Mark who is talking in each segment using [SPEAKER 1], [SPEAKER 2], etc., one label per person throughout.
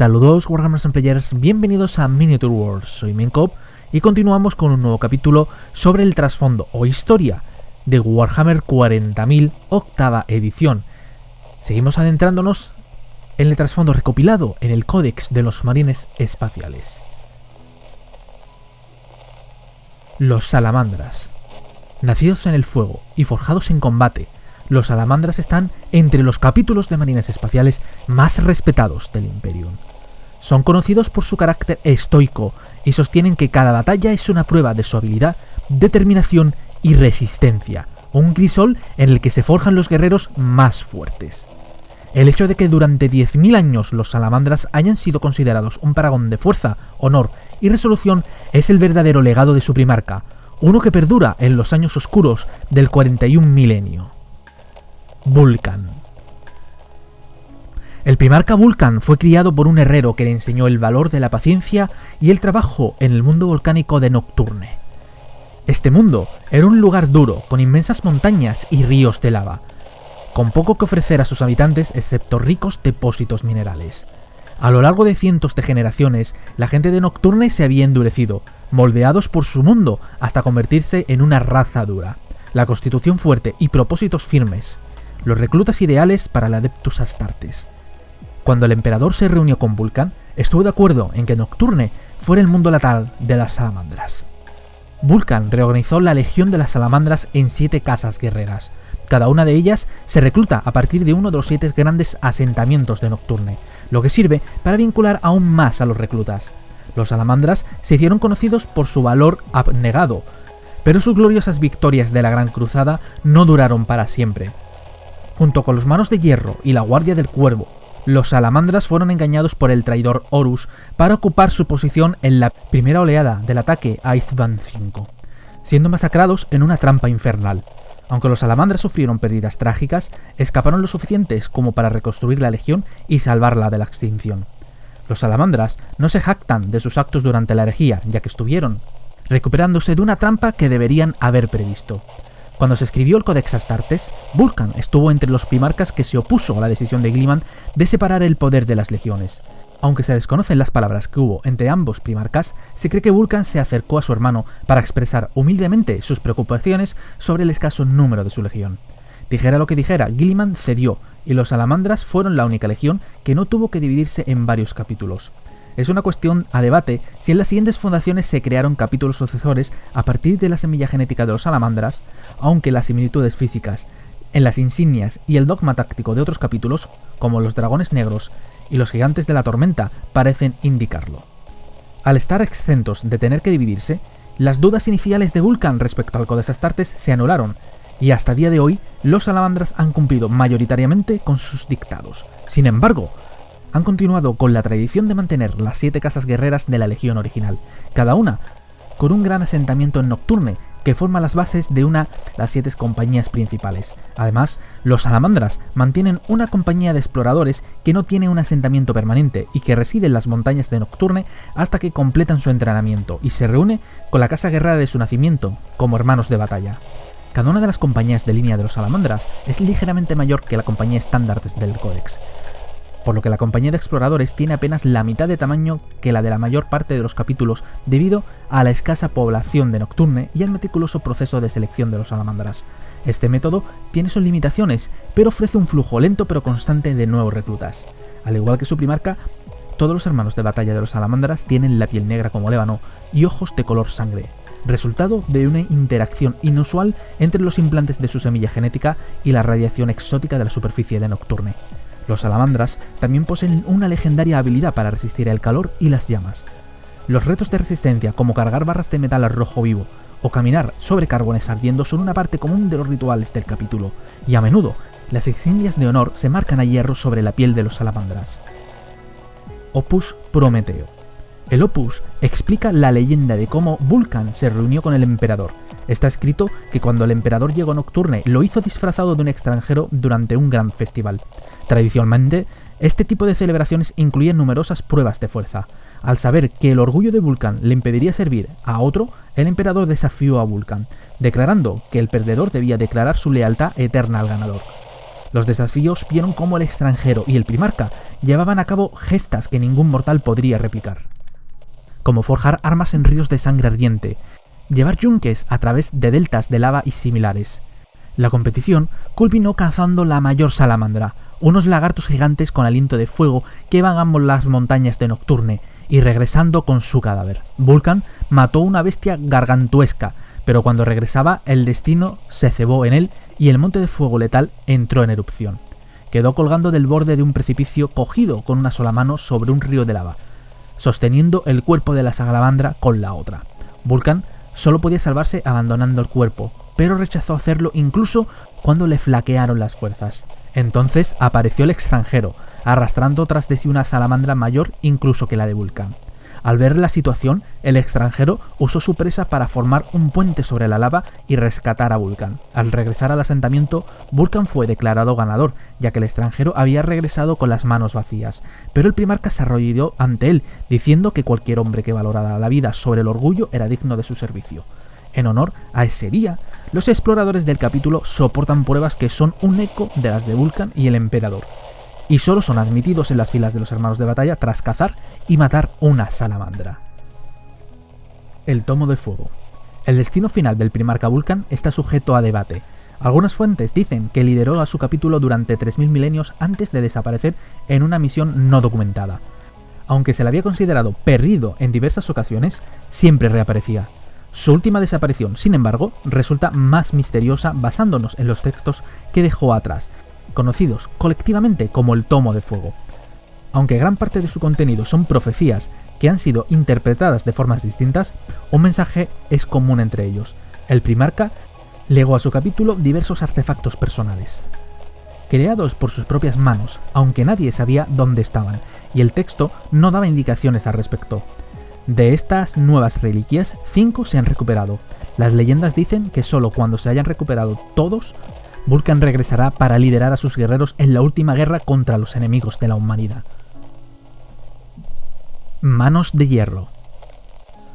[SPEAKER 1] Saludos Warhammers and Players, bienvenidos a Miniature Wars, soy Mencop y continuamos con un nuevo capítulo sobre el trasfondo o historia de Warhammer 40.000 octava edición. Seguimos adentrándonos en el trasfondo recopilado en el Códex de los Marines Espaciales. Los Salamandras. Nacidos en el fuego y forjados en combate, los Salamandras están entre los capítulos de Marines Espaciales más respetados del Imperium. Son conocidos por su carácter estoico y sostienen que cada batalla es una prueba de su habilidad, determinación y resistencia, un crisol en el que se forjan los guerreros más fuertes. El hecho de que durante 10.000 años los Salamandras hayan sido considerados un paragón de fuerza, honor y resolución es el verdadero legado de su primarca, uno que perdura en los años oscuros del 41 milenio. Vulcan. El primarca Vulcan fue criado por un herrero que le enseñó el valor de la paciencia y el trabajo en el mundo volcánico de Nocturne. Este mundo era un lugar duro, con inmensas montañas y ríos de lava, con poco que ofrecer a sus habitantes excepto ricos depósitos minerales. A lo largo de cientos de generaciones, la gente de Nocturne se había endurecido, moldeados por su mundo hasta convertirse en una raza dura. La constitución fuerte y propósitos firmes, los reclutas ideales para el Adeptus Astartes. Cuando el emperador se reunió con Vulcan, estuvo de acuerdo en que Nocturne fuera el mundo natal de las Salamandras. Vulcan reorganizó la legión de las Salamandras en 7 casas guerreras. Cada una de ellas se recluta a partir de uno de los 7 grandes asentamientos de Nocturne, lo que sirve para vincular aún más a los reclutas. Los Salamandras se hicieron conocidos por su valor abnegado, pero sus gloriosas victorias de la Gran Cruzada no duraron para siempre. Junto con los Manos de Hierro y la Guardia del Cuervo, los Salamandras fueron engañados por el traidor Horus para ocupar su posición en la primera oleada del ataque a Isstvan V, siendo masacrados en una trampa infernal. Aunque los Salamandras sufrieron pérdidas trágicas, escaparon lo suficientes como para reconstruir la legión y salvarla de la extinción. Los Salamandras no se jactan de sus actos durante la herejía, ya que estuvieron recuperándose de una trampa que deberían haber previsto. Cuando se escribió el Codex Astartes, Vulcan estuvo entre los primarcas que se opuso a la decisión de Guilliman de separar el poder de las legiones. Aunque se desconocen las palabras que hubo entre ambos primarcas, se cree que Vulcan se acercó a su hermano para expresar humildemente sus preocupaciones sobre el escaso número de su legión. Dijera lo que dijera, Guilliman cedió, y los Salamandras fueron la única legión que no tuvo que dividirse en varios capítulos. Es una cuestión a debate si en las siguientes fundaciones se crearon capítulos sucesores a partir de la semilla genética de los Salamandras, aunque las similitudes físicas en las insignias y el dogma táctico de otros capítulos, como los dragones negros y los gigantes de la tormenta, parecen indicarlo. Al estar exentos de tener que dividirse, las dudas iniciales de Vulcan respecto al Codex Astartes se anularon, y hasta día de hoy los Salamandras han cumplido mayoritariamente con sus dictados. Sin embargo, han continuado con la tradición de mantener las 7 casas guerreras de la legión original, cada una con un gran asentamiento en Nocturne que forma las bases de las 7 compañías principales. Además, los Salamandras mantienen una compañía de exploradores que no tiene un asentamiento permanente y que reside en las montañas de Nocturne hasta que completan su entrenamiento y se reúne con la casa guerrera de su nacimiento como hermanos de batalla. Cada una de las compañías de línea de los Salamandras es ligeramente mayor que la compañía estándar del Codex, por lo que la compañía de exploradores tiene apenas la mitad de tamaño que la de la mayor parte de los capítulos debido a la escasa población de Nocturne y al meticuloso proceso de selección de los Salamandras. Este método tiene sus limitaciones, pero ofrece un flujo lento pero constante de nuevos reclutas. Al igual que su primarca, todos los hermanos de batalla de los Salamandras tienen la piel negra como ébano y ojos de color sangre, resultado de una interacción inusual entre los implantes de su semilla genética y la radiación exótica de la superficie de Nocturne. Los Salamandras también poseen una legendaria habilidad para resistir el calor y las llamas. Los retos de resistencia, como cargar barras de metal al rojo vivo o caminar sobre carbones ardiendo, son una parte común de los rituales del capítulo, y a menudo las insignias de honor se marcan a hierro sobre la piel de los Salamandras. Opus Prometeo. El Opus explica la leyenda de cómo Vulcan se reunió con el emperador. Está escrito que cuando el emperador llegó a Nocturne lo hizo disfrazado de un extranjero durante un gran festival. Tradicionalmente, este tipo de celebraciones incluyen numerosas pruebas de fuerza. Al saber que el orgullo de Vulcan le impediría servir a otro, el emperador desafió a Vulcan, declarando que el perdedor debía declarar su lealtad eterna al ganador. Los desafíos vieron cómo el extranjero y el primarca llevaban a cabo gestas que ningún mortal podría replicar, como forjar armas en ríos de sangre ardiente, llevar yunques a través de deltas de lava y similares. La competición culminó cazando la mayor salamandra, unos lagartos gigantes con aliento de fuego que vagan por las montañas de Nocturne, y regresando con su cadáver. Vulcan mató una bestia gargantuesca, pero cuando regresaba el destino se cebó en él y el monte de fuego letal entró en erupción. Quedó colgando del borde de un precipicio cogido con una sola mano sobre un río de lava, sosteniendo el cuerpo de la salamandra con la otra. Vulcan solo podía salvarse abandonando el cuerpo, pero rechazó hacerlo incluso cuando le flaquearon las fuerzas. Entonces apareció el extranjero, arrastrando tras de sí una salamandra mayor incluso que la de Vulcan. Al ver la situación, el extranjero usó su presa para formar un puente sobre la lava y rescatar a Vulcan. Al regresar al asentamiento, Vulcan fue declarado ganador, ya que el extranjero había regresado con las manos vacías, pero el primarca se arrodilló ante él, diciendo que cualquier hombre que valorara la vida sobre el orgullo era digno de su servicio. En honor a ese día, los exploradores del capítulo soportan pruebas que son un eco de las de Vulcan y el emperador, y solo son admitidos en las filas de los hermanos de batalla tras cazar y matar una salamandra. El tomo de fuego. El destino final del primarca Vulcan está sujeto a debate. Algunas fuentes dicen que lideró a su capítulo durante 3000 milenios antes de desaparecer en una misión no documentada. Aunque se le había considerado perdido en diversas ocasiones, siempre reaparecía. Su última desaparición, sin embargo, resulta más misteriosa basándonos en los textos que dejó atrás, conocidos colectivamente como el Tomo de Fuego. Aunque gran parte de su contenido son profecías que han sido interpretadas de formas distintas, un mensaje es común entre ellos. El primarca legó a su capítulo diversos artefactos personales, creados por sus propias manos, aunque nadie sabía dónde estaban, y el texto no daba indicaciones al respecto. De estas nuevas reliquias, 5 se han recuperado. Las leyendas dicen que solo cuando se hayan recuperado todos, Vulcan regresará para liderar a sus guerreros en la última guerra contra los enemigos de la humanidad. Manos de hierro.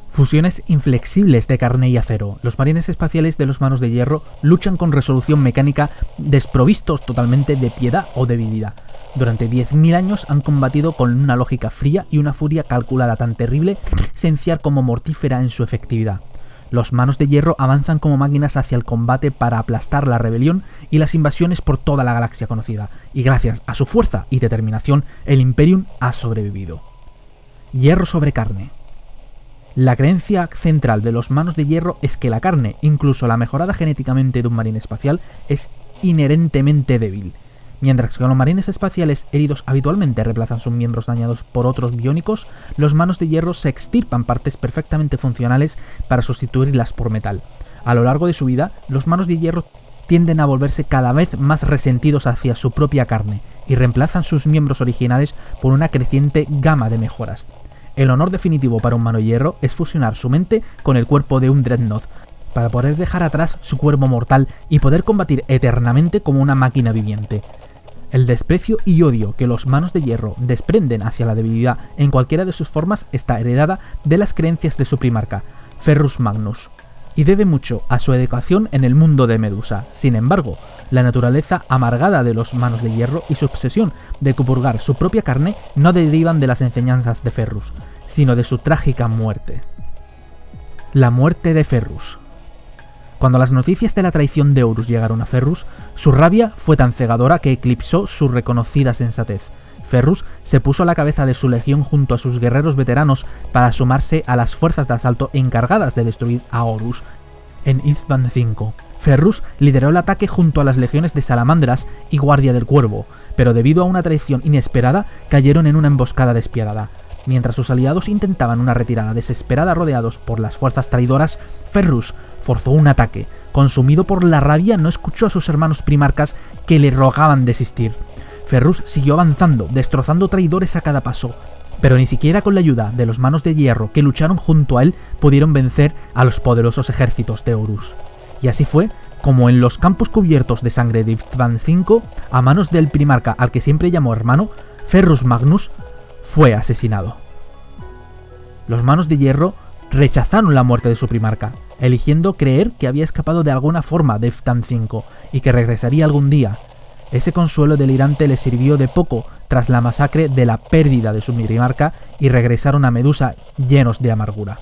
[SPEAKER 1] Fusiones inflexibles de carne y acero. Los marines espaciales de los Manos de Hierro luchan con resolución mecánica, desprovistos totalmente de piedad o debilidad. Durante 10.000 años han combatido con una lógica fría y una furia calculada tan terrible, esencial como mortífera en su efectividad. Los Manos de Hierro avanzan como máquinas hacia el combate para aplastar la rebelión y las invasiones por toda la galaxia conocida, y gracias a su fuerza y determinación, el Imperium ha sobrevivido. Hierro sobre carne. La creencia central de los Manos de Hierro es que la carne, incluso la mejorada genéticamente de un marín espacial, es inherentemente débil. Mientras que los marines espaciales heridos habitualmente reemplazan sus miembros dañados por otros biónicos, los Manos de Hierro se extirpan partes perfectamente funcionales para sustituirlas por metal. A lo largo de su vida, los Manos de Hierro tienden a volverse cada vez más resentidos hacia su propia carne y reemplazan sus miembros originales por una creciente gama de mejoras. El honor definitivo para un Mano de Hierro es fusionar su mente con el cuerpo de un Dreadnought, para poder dejar atrás su cuerpo mortal y poder combatir eternamente como una máquina viviente. El desprecio y odio que los Manos de Hierro desprenden hacia la debilidad en cualquiera de sus formas está heredada de las creencias de su primarca, Ferrus Magnus, y debe mucho a su educación en el mundo de Medusa. Sin embargo, la naturaleza amargada de los Manos de Hierro y su obsesión de purgar su propia carne no derivan de las enseñanzas de Ferrus, sino de su trágica muerte. La muerte de Ferrus. Cuando las noticias de la traición de Horus llegaron a Ferrus, su rabia fue tan cegadora que eclipsó su reconocida sensatez. Ferrus se puso a la cabeza de su legión junto a sus guerreros veteranos para sumarse a las fuerzas de asalto encargadas de destruir a Horus en Isstvan V. Ferrus lideró el ataque junto a las legiones de Salamandras y Guardia del Cuervo, pero debido a una traición inesperada cayeron en una emboscada despiadada. Mientras sus aliados intentaban una retirada desesperada rodeados por las fuerzas traidoras, Ferrus forzó un ataque. Consumido por la rabia, no escuchó a sus hermanos primarcas que le rogaban desistir. Ferrus siguió avanzando, destrozando traidores a cada paso, pero ni siquiera con la ayuda de los Manos de Hierro que lucharon junto a él pudieron vencer a los poderosos ejércitos de Horus. Y así fue como en los campos cubiertos de sangre de Isstvan V, a manos del primarca al que siempre llamó hermano, Ferrus Magnus fue asesinado. Los Manos de Hierro rechazaron la muerte de su primarca, eligiendo creer que había escapado de alguna forma de Isstvan V y que regresaría algún día. Ese consuelo delirante les sirvió de poco tras la masacre de la pérdida de su primarca y regresaron a Medusa llenos de amargura.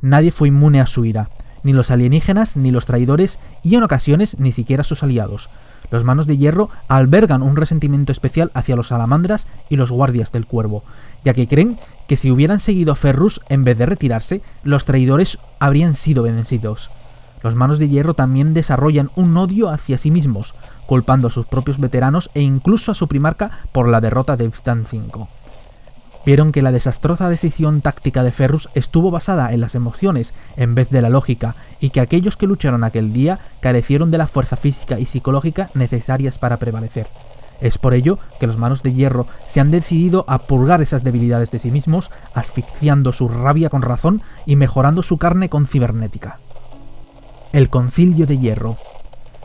[SPEAKER 1] Nadie fue inmune a su ira, ni los alienígenas, ni los traidores, y en ocasiones ni siquiera sus aliados. Los Manos de Hierro albergan un resentimiento especial hacia los Salamandras y los Guardias del Cuervo, ya que creen que si hubieran seguido a Ferrus en vez de retirarse, los traidores habrían sido vencidos. Los Manos de Hierro también desarrollan un odio hacia sí mismos, culpando a sus propios veteranos e incluso a su primarca por la derrota de Vstan 5. Vieron que la desastrosa decisión táctica de Ferrus estuvo basada en las emociones en vez de la lógica, y que aquellos que lucharon aquel día carecieron de la fuerza física y psicológica necesarias para prevalecer. Es por ello que los Manos de Hierro se han decidido a purgar esas debilidades de sí mismos, asfixiando su rabia con razón y mejorando su carne con cibernética. El Concilio de Hierro.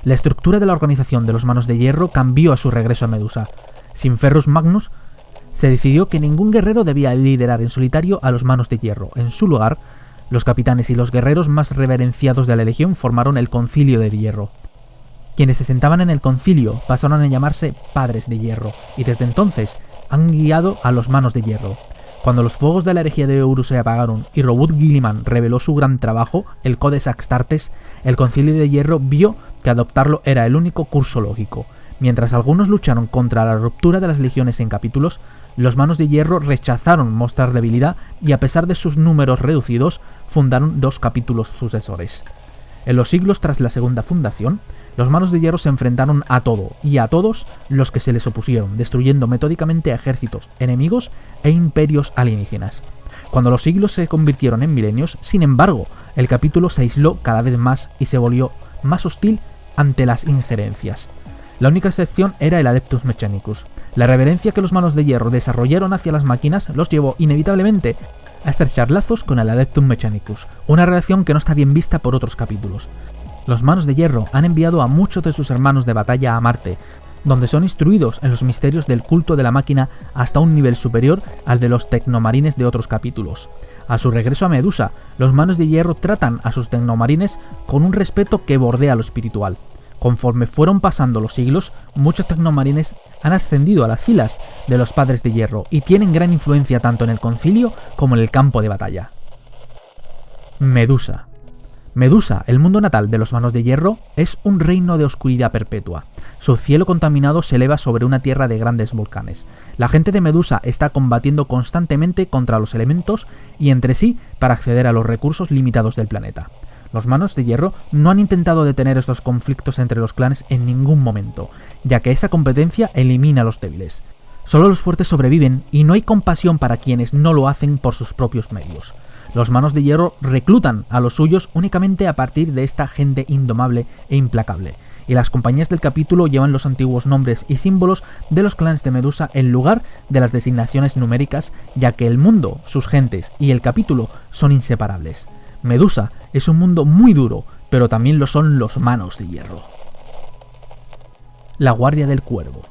[SPEAKER 1] La estructura de la organización de los Manos de Hierro cambió a su regreso a Medusa. Sin Ferrus Magnus, se decidió que ningún guerrero debía liderar en solitario a los Manos de Hierro. En su lugar, los capitanes y los guerreros más reverenciados de la Legión formaron el Concilio de Hierro. Quienes se sentaban en el concilio pasaron a llamarse Padres de Hierro, y desde entonces han guiado a los Manos de Hierro. Cuando los fuegos de la herejía de Horus se apagaron y Robert Guilliman reveló su gran trabajo, el Codex Astartes, el Concilio de Hierro vio que adoptarlo era el único curso lógico. Mientras algunos lucharon contra la ruptura de las legiones en capítulos, los Manos de Hierro rechazaron mostrar debilidad y, a pesar de sus números reducidos, fundaron 2 capítulos sucesores. En los siglos tras la segunda fundación, los Manos de Hierro se enfrentaron a todo y a todos los que se les opusieron, destruyendo metódicamente a ejércitos enemigos e imperios alienígenas. Cuando los siglos se convirtieron en milenios, sin embargo, el capítulo se aisló cada vez más y se volvió más hostil ante las injerencias. La única excepción era el Adeptus Mechanicus. La reverencia que los Manos de Hierro desarrollaron hacia las máquinas los llevó inevitablemente a estrechar lazos con el Adeptum Mechanicus, una relación que no está bien vista por otros capítulos. Los Manos de Hierro han enviado a muchos de sus hermanos de batalla a Marte, donde son instruidos en los misterios del culto de la máquina hasta un nivel superior al de los tecnomarines de otros capítulos. A su regreso a Medusa, los Manos de Hierro tratan a sus tecnomarines con un respeto que bordea lo espiritual. Conforme fueron pasando los siglos, muchos tecnomarines han ascendido a las filas de los Padres de Hierro y tienen gran influencia tanto en el concilio como en el campo de batalla. Medusa. Medusa, el mundo natal de los Manos de Hierro, es un reino de oscuridad perpetua. Su cielo contaminado se eleva sobre una tierra de grandes volcanes. La gente de Medusa está combatiendo constantemente contra los elementos y entre sí para acceder a los recursos limitados del planeta. Los Manos de Hierro no han intentado detener estos conflictos entre los clanes en ningún momento, ya que esa competencia elimina a los débiles. Solo los fuertes sobreviven y no hay compasión para quienes no lo hacen por sus propios medios. Los Manos de Hierro reclutan a los suyos únicamente a partir de esta gente indomable e implacable, y las compañías del capítulo llevan los antiguos nombres y símbolos de los clanes de Medusa en lugar de las designaciones numéricas, ya que el mundo, sus gentes y el capítulo son inseparables. Medusa es un mundo muy duro, pero también lo son los Manos de Hierro. La Guardia del Cuervo.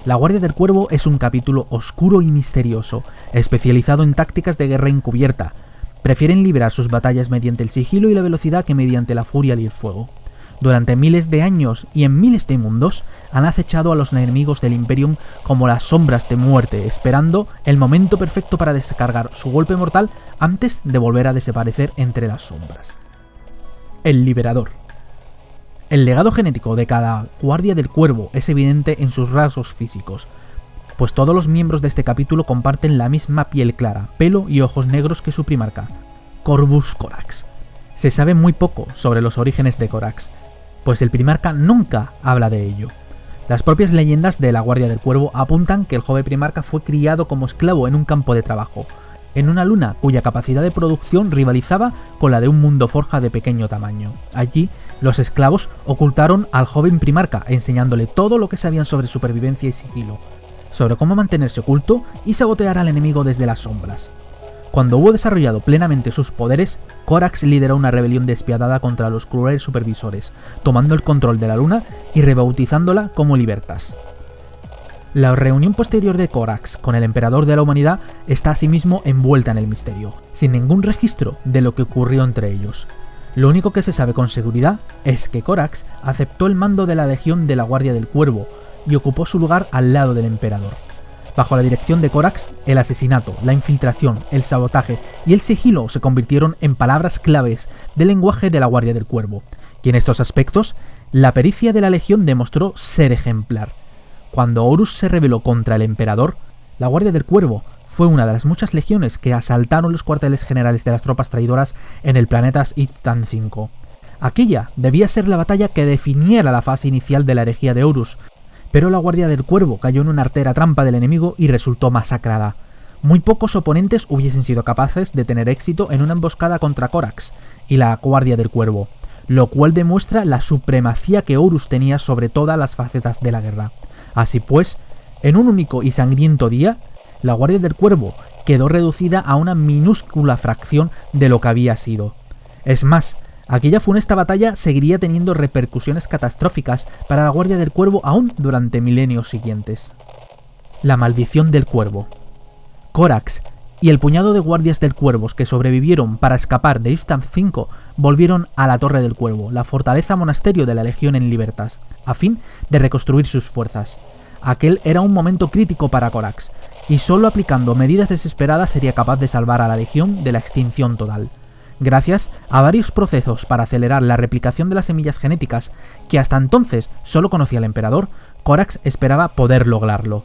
[SPEAKER 1] La Guardia del Cuervo es un capítulo oscuro y misterioso, especializado en tácticas de guerra encubierta. Prefieren librar sus batallas mediante el sigilo y la velocidad que mediante la furia y el fuego. Durante miles de años y en miles de mundos han acechado a los enemigos del Imperium como las sombras de muerte, esperando el momento perfecto para descargar su golpe mortal antes de volver a desaparecer entre las sombras. El Liberador. El legado genético de cada Guardia del Cuervo es evidente en sus rasgos físicos, pues todos los miembros de este capítulo comparten la misma piel clara, pelo y ojos negros que su primarca, Corvus Corax. Se sabe muy poco sobre los orígenes de Corax, pues el primarca nunca habla de ello. Las propias leyendas de la Guardia del Cuervo apuntan que el joven primarca fue criado como esclavo en un campo de trabajo, en una luna cuya capacidad de producción rivalizaba con la de un mundo forja de pequeño tamaño. Allí, los esclavos ocultaron al joven primarca, enseñándole todo lo que sabían sobre supervivencia y sigilo, sobre cómo mantenerse oculto y sabotear al enemigo desde las sombras. Cuando hubo desarrollado plenamente sus poderes, Corax lideró una rebelión despiadada contra los crueles supervisores, tomando el control de la luna y rebautizándola como Libertas. La reunión posterior de Corax con el emperador de la humanidad está asimismo envuelta en el misterio, sin ningún registro de lo que ocurrió entre ellos. Lo único que se sabe con seguridad es que Corax aceptó el mando de la Legión de la Guardia del Cuervo y ocupó su lugar al lado del emperador. Bajo la dirección de Corax, el asesinato, la infiltración, el sabotaje y el sigilo se convirtieron en palabras claves del lenguaje de la Guardia del Cuervo, y en estos aspectos, la pericia de la Legión demostró ser ejemplar. Cuando Horus se rebeló contra el emperador, la Guardia del Cuervo fue una de las muchas legiones que asaltaron los cuarteles generales de las tropas traidoras en el planeta Iftan V. Aquella debía ser la batalla que definiera la fase inicial de la herejía de Horus, pero la Guardia del Cuervo cayó en una artera trampa del enemigo y resultó masacrada. Muy pocos oponentes hubiesen sido capaces de tener éxito en una emboscada contra Corax y la Guardia del Cuervo, lo cual demuestra la supremacía que Horus tenía sobre todas las facetas de la guerra. Así pues, en un único y sangriento día, la Guardia del Cuervo quedó reducida a una minúscula fracción de lo que había sido. Es más, aquella funesta batalla seguiría teniendo repercusiones catastróficas para la Guardia del Cuervo aún durante milenios siguientes. La maldición del Cuervo. Corax y el puñado de guardias del Cuervos que sobrevivieron para escapar de Iftan V volvieron a la Torre del Cuervo, la fortaleza monasterio de la Legión en Libertas, a fin de reconstruir sus fuerzas. Aquel era un momento crítico para Corax, y solo aplicando medidas desesperadas sería capaz de salvar a la Legión de la extinción total. Gracias a varios procesos para acelerar la replicación de las semillas genéticas, que hasta entonces solo conocía el emperador, Corax esperaba poder lograrlo.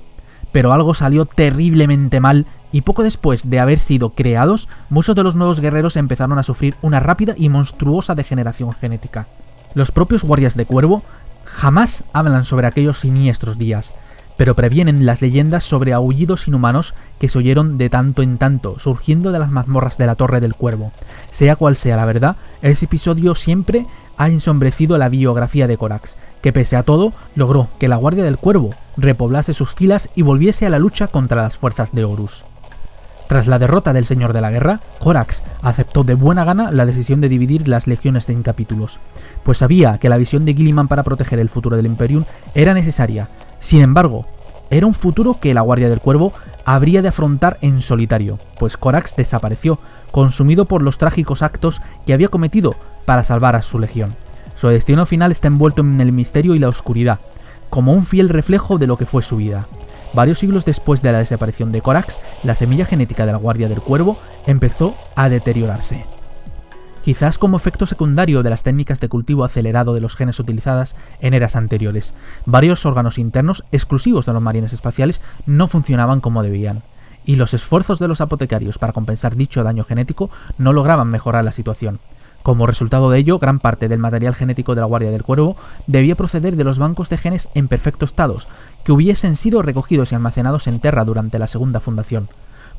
[SPEAKER 1] Pero algo salió terriblemente mal, y poco después de haber sido creados, muchos de los nuevos guerreros empezaron a sufrir una rápida y monstruosa degeneración genética. Los propios guardias de Cuervo jamás hablan sobre aquellos siniestros días, pero previenen las leyendas sobre aullidos inhumanos que se oyeron de tanto en tanto, surgiendo de las mazmorras de la Torre del Cuervo. Sea cual sea la verdad, ese episodio siempre ha ensombrecido la biografía de Corax, que pese a todo, logró que la Guardia del Cuervo repoblase sus filas y volviese a la lucha contra las fuerzas de Horus. Tras la derrota del Señor de la Guerra, Corax aceptó de buena gana la decisión de dividir las legiones en capítulos, pues sabía que la visión de Guilliman para proteger el futuro del Imperium era necesaria. Sin embargo, era un futuro que la Guardia del Cuervo habría de afrontar en solitario, pues Corax desapareció, consumido por los trágicos actos que había cometido para salvar a su legión. Su destino final está envuelto en el misterio y la oscuridad, como un fiel reflejo de lo que fue su vida. Varios siglos después de la desaparición de Corax, la semilla genética de la Guardia del Cuervo empezó a deteriorarse. Quizás como efecto secundario de las técnicas de cultivo acelerado de los genes utilizadas en eras anteriores, varios órganos internos exclusivos de los marines espaciales no funcionaban como debían, y los esfuerzos de los apotecarios para compensar dicho daño genético no lograban mejorar la situación. Como resultado de ello, gran parte del material genético de la Guardia del Cuervo debía proceder de los bancos de genes en perfecto estado, que hubiesen sido recogidos y almacenados en Terra durante la segunda fundación,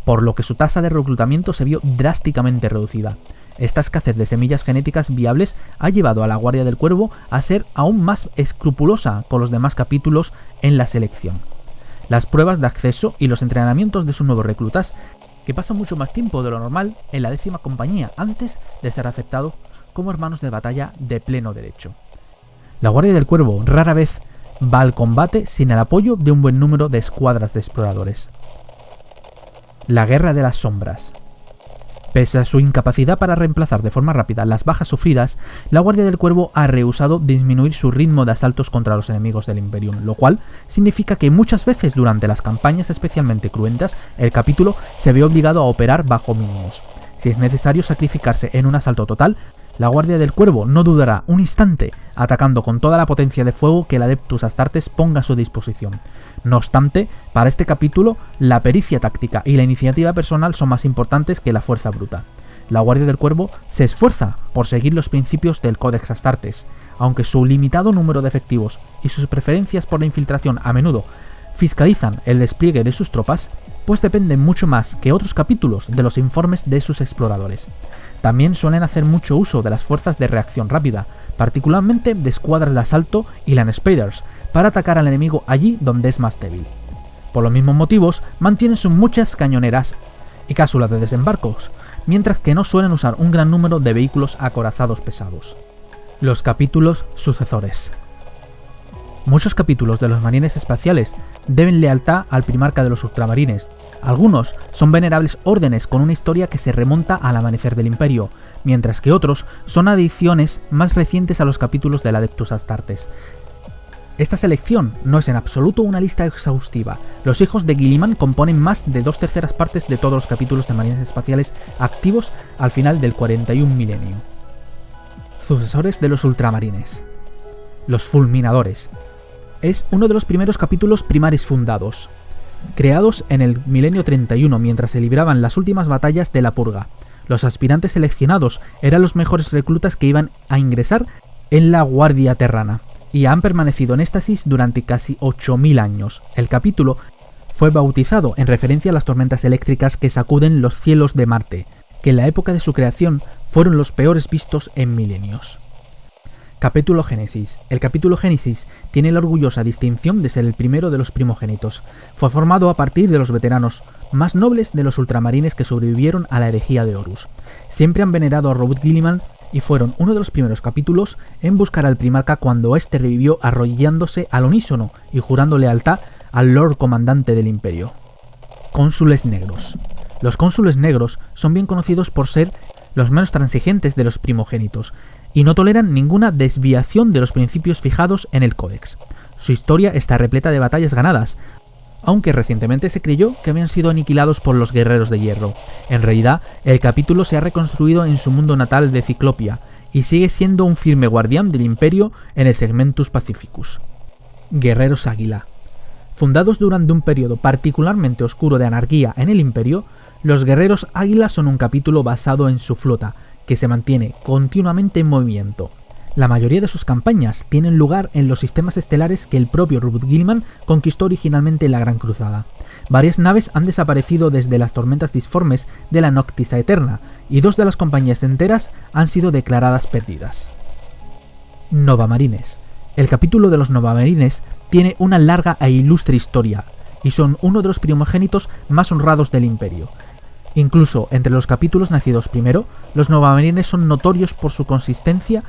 [SPEAKER 1] por lo que su tasa de reclutamiento se vio drásticamente reducida. Esta escasez de semillas genéticas viables ha llevado a la Guardia del Cuervo a ser aún más escrupulosa con los demás capítulos en la selección. Las pruebas de acceso y los entrenamientos de sus nuevos reclutas, que pasan mucho más tiempo de lo normal en la 10ª compañía antes de ser aceptados como hermanos de batalla de pleno derecho. La Guardia del Cuervo rara vez va al combate sin el apoyo de un buen número de escuadras de exploradores. La Guerra de las Sombras. Pese a su incapacidad para reemplazar de forma rápida las bajas sufridas, la Guardia del Cuervo ha rehusado disminuir su ritmo de asaltos contra los enemigos del Imperium, lo cual significa que muchas veces durante las campañas especialmente cruentas, el capítulo se ve obligado a operar bajo mínimos. Si es necesario sacrificarse en un asalto total, la Guardia del Cuervo no dudará un instante atacando con toda la potencia de fuego que el Adeptus Astartes ponga a su disposición. No obstante, para este capítulo, la pericia táctica y la iniciativa personal son más importantes que la fuerza bruta. La Guardia del Cuervo se esfuerza por seguir los principios del Codex Astartes, aunque su limitado número de efectivos y sus preferencias por la infiltración a menudo fiscalizan el despliegue de sus tropas, pues dependen mucho más que otros capítulos de los informes de sus exploradores. También suelen hacer mucho uso de las fuerzas de reacción rápida, particularmente de escuadras de asalto y Landspeeders, para atacar al enemigo allí donde es más débil. Por los mismos motivos, mantienen sus muchas cañoneras y cápsulas de desembarcos, mientras que no suelen usar un gran número de vehículos acorazados pesados. Los capítulos sucesores. Muchos capítulos de los marines espaciales deben lealtad al primarca de los ultramarines. Algunos son venerables órdenes con una historia que se remonta al amanecer del Imperio, mientras que otros son adiciones más recientes a los capítulos del Adeptus Astartes. Esta selección no es en absoluto una lista exhaustiva. Los hijos de Guilliman componen más de 2/3 partes de todos los capítulos de Marines Espaciales activos al final del 41 milenio. Sucesores de los Ultramarines. Los Fulminadores. Es uno de los primeros capítulos primaris fundados, creados en el milenio 31 mientras se libraban las últimas batallas de la Purga. Los aspirantes seleccionados eran los mejores reclutas que iban a ingresar en la Guardia Terrana, y han permanecido en éxtasis durante casi 8000 años. El capítulo fue bautizado en referencia a las tormentas eléctricas que sacuden los cielos de Marte, que en la época de su creación fueron los peores vistos en milenios. Capítulo Génesis. El capítulo Génesis tiene la orgullosa distinción de ser el primero de los primogénitos. Fue formado a partir de los veteranos más nobles de los ultramarines que sobrevivieron a la herejía de Horus. Siempre han venerado a Robert Guilliman y fueron uno de los primeros capítulos en buscar al primarca cuando éste revivió arrodillándose al unísono y jurando lealtad al Lord Comandante del Imperio. Cónsules negros. Los cónsules negros son bien conocidos por ser los menos transigentes de los primogénitos y no toleran ninguna desviación de los principios fijados en el Códex. Su historia está repleta de batallas ganadas, aunque recientemente se creyó que habían sido aniquilados por los guerreros de hierro. En realidad, el capítulo se ha reconstruido en su mundo natal de Ciclopia y sigue siendo un firme guardián del Imperio en el Segmentus Pacificus. Guerreros Águila. Fundados durante un periodo particularmente oscuro de anarquía en el Imperio, los Guerreros Águila son un capítulo basado en su flota, que se mantiene continuamente en movimiento. La mayoría de sus campañas tienen lugar en los sistemas estelares que el propio Robert Guilliman conquistó originalmente en la Gran Cruzada. Varias naves han desaparecido desde las tormentas disformes de la Noctisa Eterna, y 2 de las compañías enteras han sido declaradas perdidas. Novamarines. El capítulo de los Novamarines tiene una larga e ilustre historia, y son uno de los primogénitos más honrados del Imperio. Incluso entre los capítulos nacidos primero, los Novamarines son notorios por su consistencia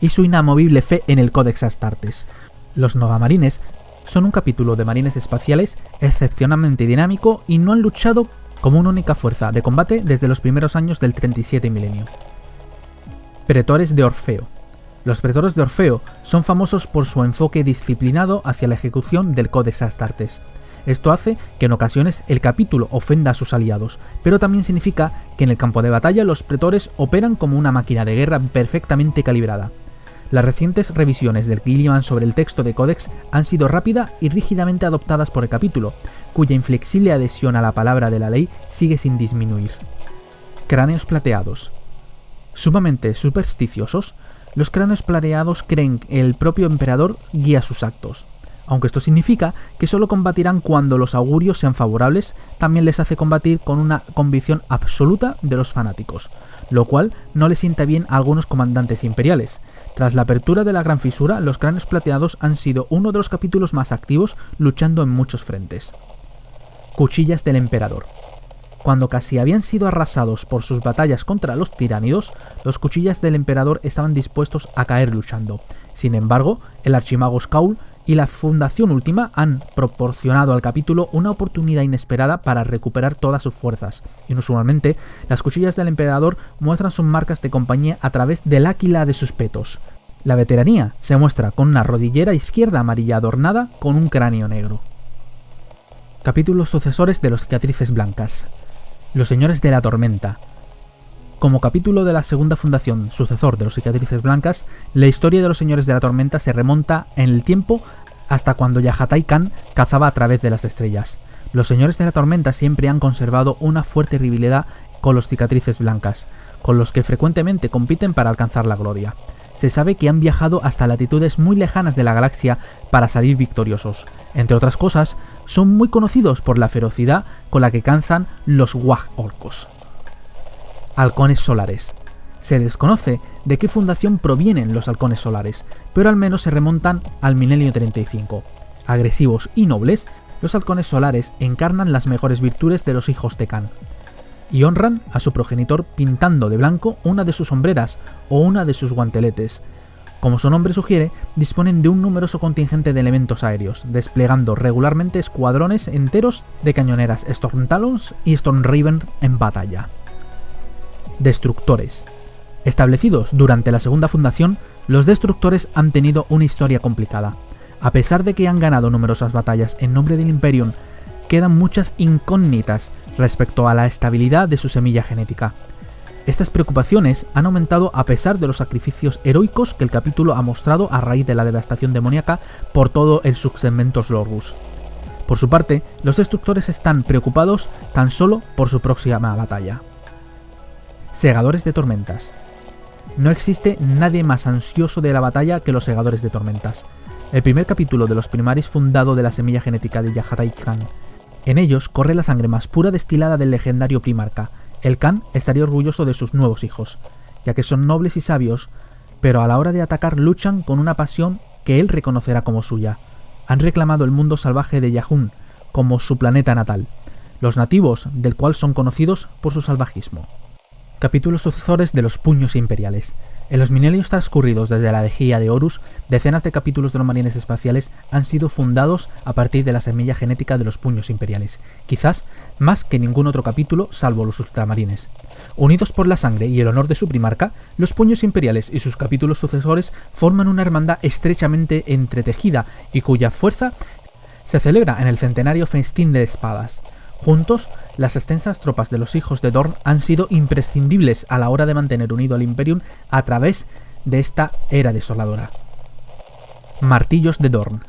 [SPEAKER 1] y su inamovible fe en el Codex Astartes. Los Novamarines son un capítulo de marines espaciales excepcionalmente dinámico y no han luchado como una única fuerza de combate desde los primeros años del 37 milenio. Pretores de Orfeo. Los pretores de Orfeo son famosos por su enfoque disciplinado hacia la ejecución del Codex Astartes. Esto hace que en ocasiones el capítulo ofenda a sus aliados, pero también significa que en el campo de batalla los pretores operan como una máquina de guerra perfectamente calibrada. Las recientes revisiones del Guilliman sobre el texto de Codex han sido rápida y rígidamente adoptadas por el capítulo, cuya inflexible adhesión a la palabra de la ley sigue sin disminuir. Cráneos plateados. Sumamente supersticiosos, los cráneos plateados creen que el propio emperador guía sus actos. Aunque esto significa que solo combatirán cuando los augurios sean favorables, también les hace combatir con una convicción absoluta de los fanáticos, lo cual no le sienta bien a algunos comandantes imperiales. Tras la apertura de la Gran Fisura, los cráneos plateados han sido uno de los capítulos más activos, luchando en muchos frentes. Cuchillas del Emperador. Cuando casi habían sido arrasados por sus batallas contra los tiránidos, los Cuchillas del Emperador estaban dispuestos a caer luchando. Sin embargo, el archimago Skaul y la Fundación Última han proporcionado al capítulo una oportunidad inesperada para recuperar todas sus fuerzas. Inusualmente, las Cuchillas del Emperador muestran sus marcas de compañía a través del áquila de sus petos. La veteranía se muestra con una rodillera izquierda amarilla adornada con un cráneo negro. Capítulos sucesores de los Cicatrices Blancas. Los Señores de la Tormenta. Como capítulo de la segunda fundación, sucesor de los Cicatrices Blancas, la historia de los Señores de la Tormenta se remonta en el tiempo hasta cuando Yahatai Khan cazaba a través de las estrellas. Los Señores de la Tormenta siempre han conservado una fuerte rivalidad con los Cicatrices Blancas, con los que frecuentemente compiten para alcanzar la gloria. Se sabe que han viajado hasta latitudes muy lejanas de la galaxia para salir victoriosos. Entre otras cosas, son muy conocidos por la ferocidad con la que cazan los Wag orcos. Halcones solares. Se desconoce de qué fundación provienen los halcones solares, pero al menos se remontan al milenio 35. Agresivos y nobles, los halcones solares encarnan las mejores virtudes de los hijos de Khan, y honran a su progenitor pintando de blanco una de sus sombreras o una de sus guanteletes. Como su nombre sugiere, disponen de un numeroso contingente de elementos aéreos, desplegando regularmente escuadrones enteros de cañoneras Storm Talons y Storm Raven en batalla. Destructores. Establecidos durante la segunda fundación, los destructores han tenido una historia complicada. A pesar de que han ganado numerosas batallas en nombre del Imperium, quedan muchas incógnitas respecto a la estabilidad de su semilla genética. Estas preocupaciones han aumentado a pesar de los sacrificios heroicos que el capítulo ha mostrado a raíz de la devastación demoníaca por todo el subsegmentos Lorgus. Por su parte, los destructores están preocupados tan solo por su próxima batalla. Segadores de tormentas. No existe nadie más ansioso de la batalla que los segadores de tormentas. El primer capítulo de los Primaris fundado de la semilla genética de Yahzai Khan. En ellos corre la sangre más pura destilada del legendario Primarca. El Khan estaría orgulloso de sus nuevos hijos, ya que son nobles y sabios, pero a la hora de atacar luchan con una pasión que él reconocerá como suya. Han reclamado el mundo salvaje de Yahun como su planeta natal, los nativos del cual son conocidos por su salvajismo. Capítulos sucesores de los puños imperiales. En los milenios transcurridos desde la herejía de Horus, decenas de capítulos de los marines espaciales han sido fundados a partir de la semilla genética de los puños imperiales, quizás más que ningún otro capítulo salvo los ultramarines. Unidos por la sangre y el honor de su primarca, los puños imperiales y sus capítulos sucesores forman una hermandad estrechamente entretejida y cuya fuerza se celebra en el centenario festín de espadas. Juntos, las extensas tropas de los hijos de Dorn han sido imprescindibles a la hora de mantener unido al Imperium a través de esta era desoladora. Martillos de Dorn.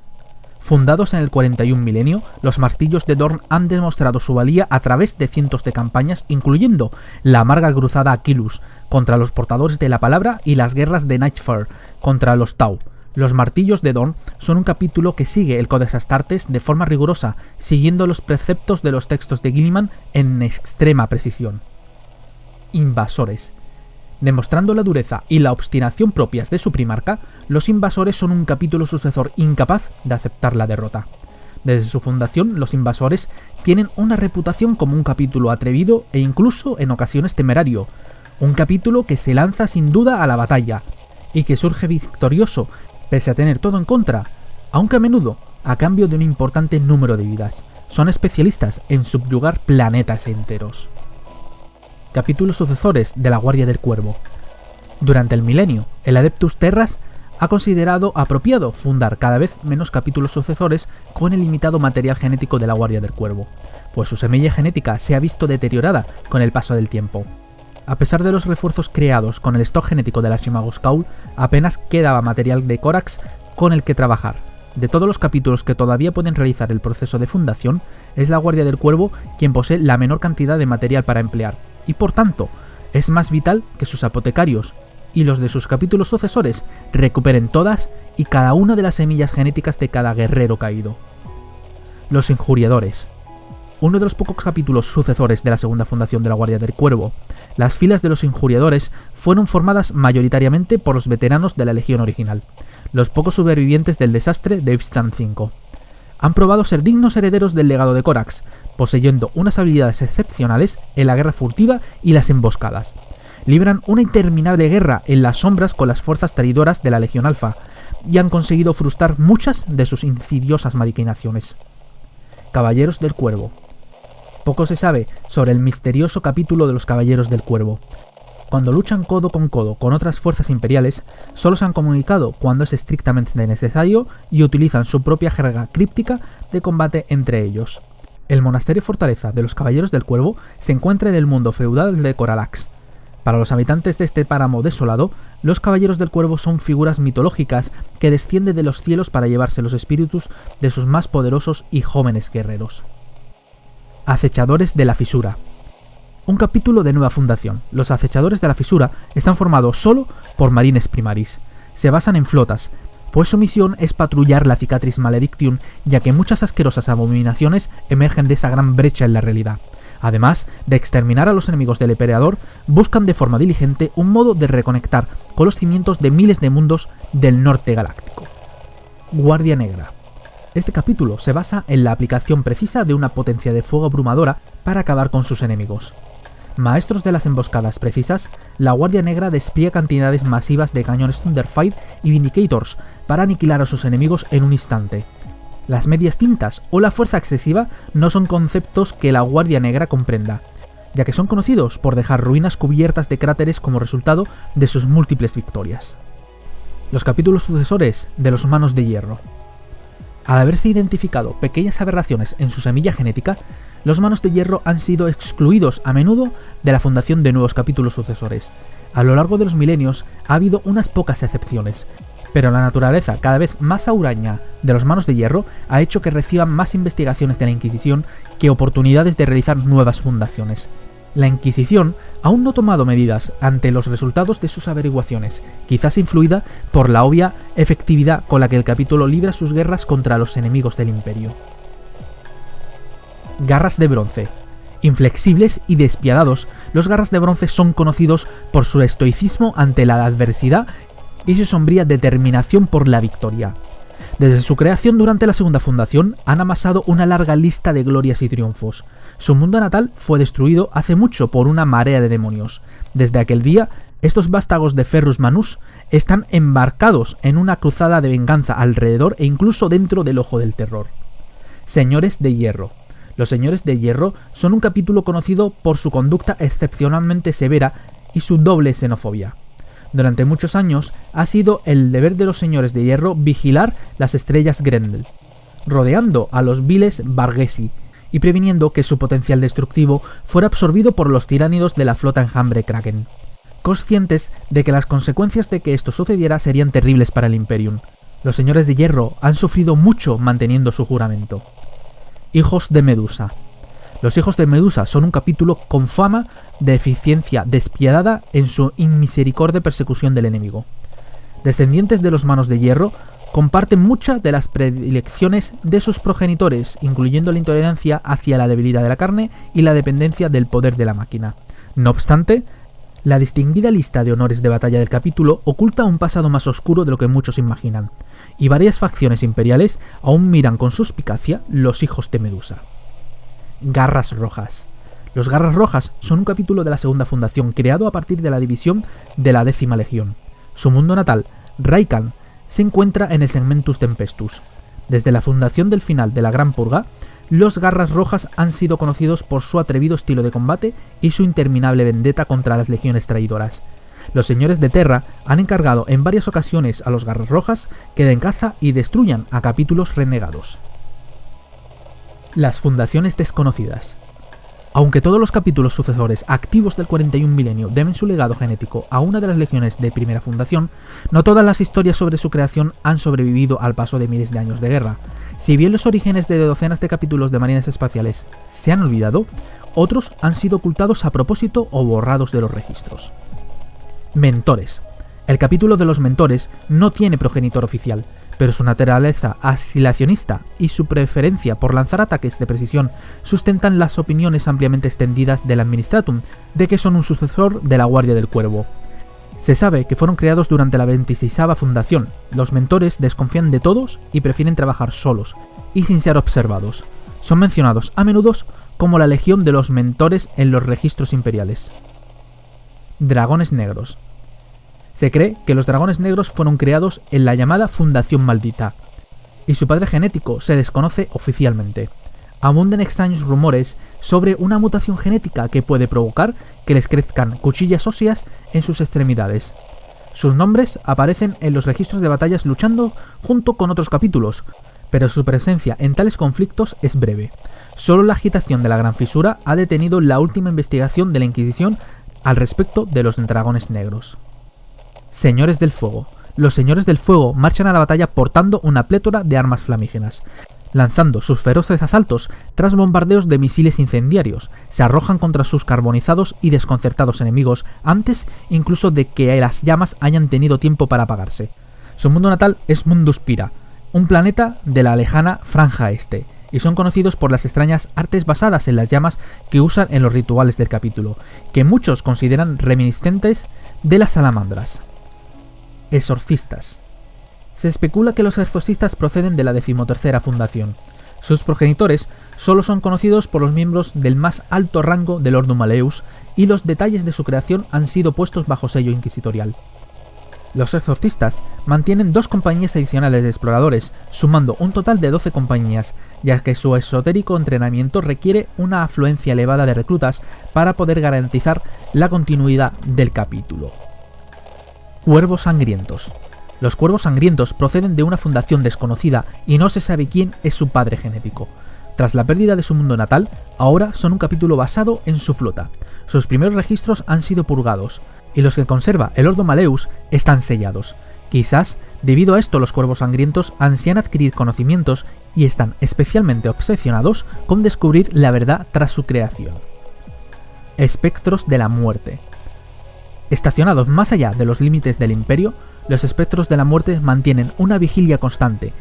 [SPEAKER 1] Fundados en el 41 milenio, los martillos de Dorn han demostrado su valía a través de cientos de campañas, incluyendo la amarga cruzada Aquilus contra los portadores de la palabra y las guerras de Nightfire contra los Tau. Los martillos de Dorn son un capítulo que sigue el Codex Astartes de forma rigurosa, siguiendo los preceptos de los textos de Gilliman en extrema precisión. Invasores. Demostrando la dureza y la obstinación propias de su primarca, los invasores son un capítulo sucesor incapaz de aceptar la derrota. Desde su fundación, los invasores tienen una reputación como un capítulo atrevido e incluso en ocasiones temerario, un capítulo que se lanza sin duda a la batalla y que surge victorioso pese a tener todo en contra, aunque a menudo a cambio de un importante número de vidas. Son especialistas en subyugar planetas enteros. Capítulos sucesores de la Guardia del Cuervo. Durante el milenio, el Adeptus Terras ha considerado apropiado fundar cada vez menos capítulos sucesores con el limitado material genético de la Guardia del Cuervo, pues su semilla genética se ha visto deteriorada con el paso del tiempo. A pesar de los refuerzos creados con el stock genético del Archimago Skaul, apenas quedaba material de Corax con el que trabajar. De todos los capítulos que todavía pueden realizar el proceso de fundación, es la Guardia del Cuervo quien posee la menor cantidad de material para emplear, y por tanto, es más vital que sus apotecarios y los de sus capítulos sucesores recuperen todas y cada una de las semillas genéticas de cada guerrero caído. Los Injuriadores. Uno de los pocos capítulos sucesores de la segunda fundación de la Guardia del Cuervo. Las filas de los Injuriadores fueron formadas mayoritariamente por los veteranos de la Legión original, los pocos supervivientes del desastre de Ipstan V. Han probado ser dignos herederos del legado de Corax, poseyendo unas habilidades excepcionales en la guerra furtiva y las emboscadas. Libran una interminable guerra en las sombras con las fuerzas traidoras de la Legión Alfa, y han conseguido frustrar muchas de sus insidiosas maquinaciones. Caballeros del Cuervo. Poco se sabe sobre el misterioso capítulo de los Caballeros del Cuervo. Cuando luchan codo con otras fuerzas imperiales, solo se han comunicado cuando es estrictamente necesario y utilizan su propia jerga críptica de combate entre ellos. El monasterio fortaleza de los Caballeros del Cuervo se encuentra en el mundo feudal de Coralax. Para los habitantes de este páramo desolado, los Caballeros del Cuervo son figuras mitológicas que descienden de los cielos para llevarse los espíritus de sus más poderosos y jóvenes guerreros. Acechadores de la Fisura. Un capítulo de nueva fundación. Los Acechadores de la Fisura están formados solo por marines primaris. Se basan en flotas, pues su misión es patrullar la Cicatrix Maledictium, ya que muchas asquerosas abominaciones emergen de esa gran brecha en la realidad. Además de exterminar a los enemigos del Emperador, buscan de forma diligente un modo de reconectar con los cimientos de miles de mundos del norte galáctico. Guardia Negra. Este capítulo se basa en la aplicación precisa de una potencia de fuego abrumadora para acabar con sus enemigos. Maestros de las emboscadas precisas, la Guardia Negra despliega cantidades masivas de cañones Thunderfire y Vindicators para aniquilar a sus enemigos en un instante. Las medias tintas o la fuerza excesiva no son conceptos que la Guardia Negra comprenda, ya que son conocidos por dejar ruinas cubiertas de cráteres como resultado de sus múltiples victorias. Los capítulos sucesores de los Manos de Hierro. Al haberse identificado pequeñas aberraciones en su semilla genética, los Manos de Hierro han sido excluidos a menudo de la fundación de nuevos capítulos sucesores. A lo largo de los milenios ha habido unas pocas excepciones, pero la naturaleza cada vez más huraña de los Manos de Hierro ha hecho que reciban más investigaciones de la Inquisición que oportunidades de realizar nuevas fundaciones. La Inquisición aún no ha tomado medidas ante los resultados de sus averiguaciones, quizás influida por la obvia efectividad con la que el capítulo libra sus guerras contra los enemigos del Imperio. Garras de Bronce. Inflexibles y despiadados, los Garras de Bronce son conocidos por su estoicismo ante la adversidad y su sombría determinación por la victoria. Desde su creación durante la Segunda Fundación han amasado una larga lista de glorias y triunfos. Su mundo natal fue destruido hace mucho por una marea de demonios. Desde aquel día, estos vástagos de Ferrus Manus están embarcados en una cruzada de venganza alrededor e incluso dentro del Ojo del Terror. Señores de Hierro. Los Señores de Hierro son un capítulo conocido por su conducta excepcionalmente severa y su doble xenofobia. Durante muchos años ha sido el deber de los Señores de Hierro vigilar las estrellas Grendel, rodeando a los viles Barghesi y previniendo que su potencial destructivo fuera absorbido por los tiránidos de la flota enjambre Kraken. Conscientes de que las consecuencias de que esto sucediera serían terribles para el Imperium, los Señores de Hierro han sufrido mucho manteniendo su juramento. Hijos de Medusa. Los Hijos de Medusa son un capítulo con fama de eficiencia despiadada en su inmisericordia persecución del enemigo. Descendientes de los Manos de Hierro, comparten muchas de las predilecciones de sus progenitores, incluyendo la intolerancia hacia la debilidad de la carne y la dependencia del poder de la máquina. No obstante, la distinguida lista de honores de batalla del capítulo oculta un pasado más oscuro de lo que muchos imaginan, y varias facciones imperiales aún miran con suspicacia los Hijos de Medusa. Garras Rojas. Los Garras Rojas son un capítulo de la Segunda Fundación creado a partir de la división de la 10ª Legión. Su mundo natal, Raikan, se encuentra en el Segmentus Tempestus. Desde la fundación del final de la Gran Purga, los Garras Rojas han sido conocidos por su atrevido estilo de combate y su interminable vendetta contra las legiones traidoras. Los Señores de Terra han encargado en varias ocasiones a los Garras Rojas que den caza y destruyan a capítulos renegados. Las Fundaciones Desconocidas. Aunque todos los capítulos sucesores activos del 41 milenio deben su legado genético a una de las legiones de Primera Fundación, no todas las historias sobre su creación han sobrevivido al paso de miles de años de guerra. Si bien los orígenes de docenas de capítulos de marines espaciales se han olvidado, otros han sido ocultados a propósito o borrados de los registros. Mentores. El capítulo de los Mentores no tiene progenitor oficial, pero su naturaleza asilacionista y su preferencia por lanzar ataques de precisión sustentan las opiniones ampliamente extendidas del Administratum de que son un sucesor de la Guardia del Cuervo. Se sabe que fueron creados durante la 26ª Fundación. Los Mentores desconfían de todos y prefieren trabajar solos y sin ser observados. Son mencionados a menudo como la Legión de los Mentores en los registros imperiales. Dragones Negros. Se cree que los dragones negros fueron creados en la llamada Fundación Maldita, y su padre genético se desconoce oficialmente. Abundan extraños rumores sobre una mutación genética que puede provocar que les crezcan cuchillas óseas en sus extremidades. Sus nombres aparecen en los registros de batallas luchando junto con otros capítulos, pero su presencia en tales conflictos es breve. Solo la agitación de la Gran Fisura ha detenido la última investigación de la Inquisición al respecto de los dragones negros. Señores del Fuego. Los Señores del Fuego marchan a la batalla portando una plétora de armas flamígeras. Lanzando sus feroces asaltos tras bombardeos de misiles incendiarios, se arrojan contra sus carbonizados y desconcertados enemigos antes incluso de que las llamas hayan tenido tiempo para apagarse. Su mundo natal es Mundus Pira, un planeta de la lejana Franja Este, y son conocidos por las extrañas artes basadas en las llamas que usan en los rituales del capítulo, que muchos consideran reminiscentes de las salamandras. Exorcistas. Se especula que los exorcistas proceden de la 13ª Fundación. Sus progenitores solo son conocidos por los miembros del más alto rango del Ordum Maleus y los detalles de su creación han sido puestos bajo sello inquisitorial. Los exorcistas mantienen 2 compañías adicionales de exploradores, sumando un total de 12 compañías, ya que su esotérico entrenamiento requiere una afluencia elevada de reclutas para poder garantizar la continuidad del capítulo. Cuervos Sangrientos. Los cuervos sangrientos proceden de una fundación desconocida y no se sabe quién es su padre genético. Tras la pérdida de su mundo natal, ahora son un capítulo basado en su flota. Sus primeros registros han sido purgados, y los que conserva el Ordo Maleus están sellados. Quizás, debido a esto, los cuervos sangrientos ansían adquirir conocimientos y están especialmente obsesionados con descubrir la verdad tras su creación. Espectros de la muerte. Estacionados más allá de los límites del Imperio, los espectros de la muerte mantienen una vigilia constante,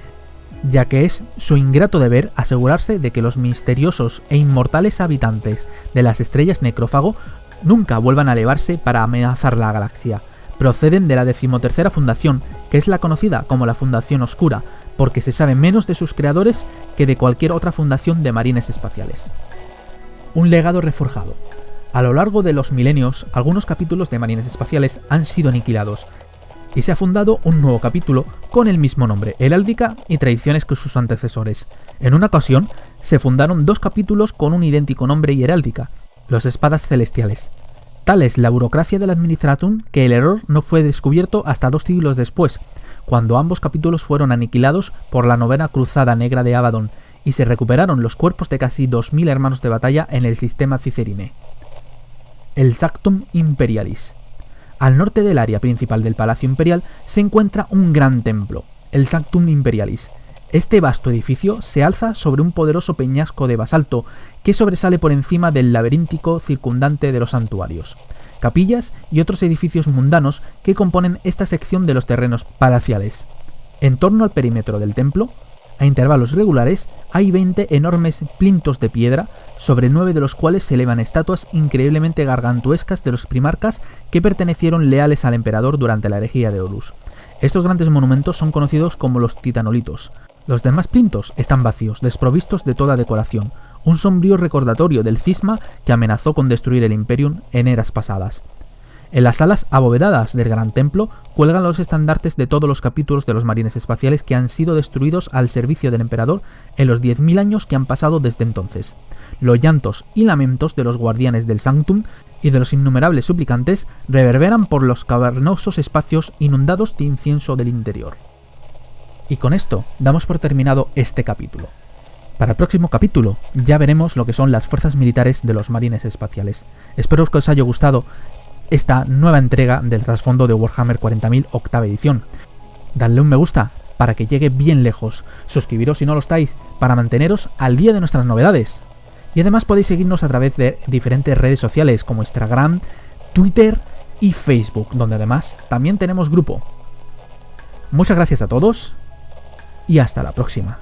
[SPEAKER 1] ya que es su ingrato deber asegurarse de que los misteriosos e inmortales habitantes de las estrellas necrófago nunca vuelvan a elevarse para amenazar la galaxia. Proceden de la 13ª fundación, que es la conocida como la Fundación Oscura, porque se sabe menos de sus creadores que de cualquier otra fundación de marines espaciales. Un legado reforjado. A lo largo de los milenios, algunos capítulos de marines espaciales han sido aniquilados, y se ha fundado un nuevo capítulo con el mismo nombre, heráldica y tradiciones que sus antecesores. En una ocasión, se fundaron 2 capítulos con un idéntico nombre y heráldica, los Espadas Celestiales. Tal es la burocracia del Administratum que el error no fue descubierto hasta 2 siglos después, cuando ambos capítulos fueron aniquilados por la 9ª Cruzada Negra de Abaddon, y se recuperaron los cuerpos de casi 2000 hermanos de batalla en el sistema Cicerine. El Sanctum Imperialis. Al norte del área principal del Palacio Imperial se encuentra un gran templo, el Sanctum Imperialis. Este vasto edificio se alza sobre un poderoso peñasco de basalto que sobresale por encima del laberíntico circundante de los santuarios, capillas y otros edificios mundanos que componen esta sección de los terrenos palaciales. En torno al perímetro del templo, a intervalos regulares, hay 20 enormes plintos de piedra, sobre 9 de los cuales se elevan estatuas increíblemente gargantuescas de los primarcas que pertenecieron leales al emperador durante la herejía de Horus. Estos grandes monumentos son conocidos como los titanolitos. Los demás plintos están vacíos, desprovistos de toda decoración, un sombrío recordatorio del cisma que amenazó con destruir el Imperium en eras pasadas. En las salas abovedadas del gran templo cuelgan los estandartes de todos los capítulos de los marines espaciales que han sido destruidos al servicio del emperador en los 10.000 años que han pasado desde entonces. Los llantos y lamentos de los guardianes del Sanctum y de los innumerables suplicantes reverberan por los cavernosos espacios inundados de incienso del interior. Y con esto damos por terminado este capítulo. Para el próximo capítulo ya veremos lo que son las fuerzas militares de los marines espaciales. Espero que os haya gustado esta nueva entrega del trasfondo de Warhammer 40.000 octava edición. Dadle un me gusta para que llegue bien lejos. Suscribiros si no lo estáis para manteneros al día de nuestras novedades. Y además podéis seguirnos a través de diferentes redes sociales como Instagram, Twitter y Facebook, donde además también tenemos grupo. Muchas gracias a todos y hasta la próxima.